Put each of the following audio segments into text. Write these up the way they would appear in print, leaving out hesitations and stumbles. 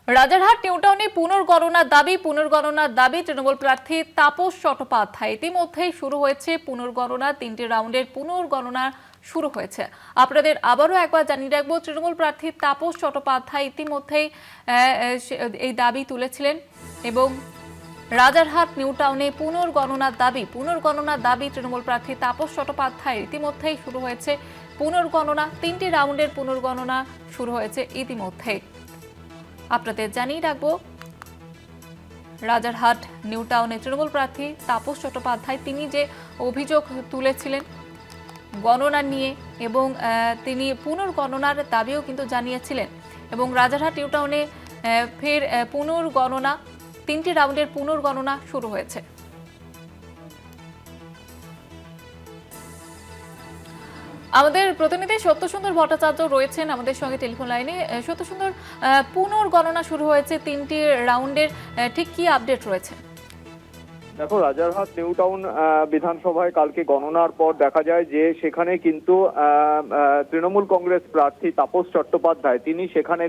রাজারহাট নিউটাউনে পুনর্গণনার দাবি তৃণমূল প্রার্থী তাপস চট্টোপাধ্যায়। ইতিমধ্যেই শুরু হয়েছে পুনর্গণনা, 3টি রাউন্ডের পুনর্গণনা শুরু হয়েছে। আপনাদের আবারও একবার জানিয়ে রাখবো, তৃণমূল প্রার্থী তাপস চট্টোপাধ্যায় ইতিমধ্যেই এই দাবি তুলেছিলেন এবং রাজারহাট নিউটাউনে পুনর্গণনার দাবি তৃণমূল প্রার্থী তাপস চট্টোপাধ্যায়। ইতিমধ্যেই শুরু হয়েছে পুনর্গণনা, 3টি রাউন্ডের পুনর্গণনা শুরু হয়েছে ইতিমধ্যেই। আপনাদের জানিয়ে রাখবো, রাজারহাট নিউটাউনে তৃণমূল প্রার্থী তাপস চট্টোপাধ্যায় তিনি যে অভিযোগ তুলেছিলেন গণনা নিয়ে এবং তিনি পুনর্গণনার দাবিও কিন্তু জানিয়েছিলেন এবং রাজারহাট নিউটাউনে ফের পুনর্গণনা, 3টি রাউন্ডের পুনর্গণনা শুরু হয়েছে। আমাদের প্রতিনিধি সত্যসুন্দর ভট্টাচার্য রয়েছেন আমাদের সঙ্গে টেলিফোন লাইনে। সত্যসুন্দর, পুনর্গণনা শুরু হয়েছে 3টি রাউন্ডের, ঠিক কি আপডেট রয়েছে? দেখো, রাজারহাট নিউটাউন বিধানসভায় কালকে গণনার পর দেখা যায় যে সেখানে কিন্তু তৃণমূল কংগ্রেস প্রার্থী তাপস চট্টোপাধ্যায় তিনি সেখানে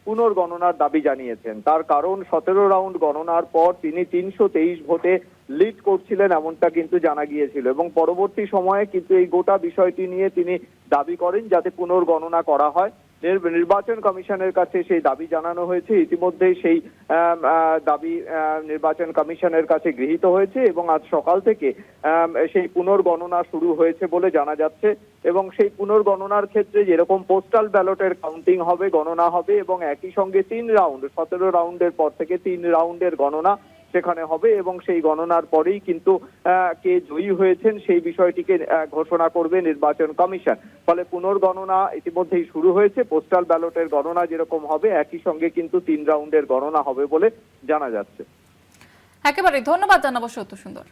পুনর্গণনার দাবি জানিয়েছেন। তার কারণ 17 রাউন্ড গণনার পর তিনি 323 ভোটে লিড করছিলেন, এমনটা কিন্তু জানা গিয়েছিল এবং পরবর্তী সময়ে কিন্তু এই গোটা বিষয়টি নিয়ে তিনি দাবি করেন যাতে পুনর্গণনা করা হয়। নির্বাচন কমিশনের কাছে সেই দাবি জানানো হয়েছে। ইতিমধ্যেই সেই দাবি নির্বাচন কমিশনের কাছে গৃহীত হয়েছে এবং আজ সকাল থেকে সেই পুনর্গণনা শুরু হয়েছে বলে জানা যাচ্ছে এবং সেই পুনর্গণনার ক্ষেত্রে যেরকম পোস্টাল ব্যালটের কাউন্টিং হবে, গণনা হবে এবং একই সঙ্গে 3 রাউন্ড, 17 রাউন্ডের পর থেকে 3 রাউন্ডের গণনা সেখানে হবে এবং সেই গণনার পরেই কিন্তু কে জয়ী হয়েছেন সেই বিষয়টিকে ঘোষণা করবে নির্বাচন কমিশন। ফলে পুনর্গণনা ইতিমধ্যেই শুরু হয়েছে। পোস্টাল ব্যালটের গণনা যেরকম হবে একই সঙ্গে কিন্তু 3 রাউন্ডের গণনা হবে বলে জানা যাচ্ছে। একেবারে ধন্যবাদ জানাবো সত্যসুন্দর।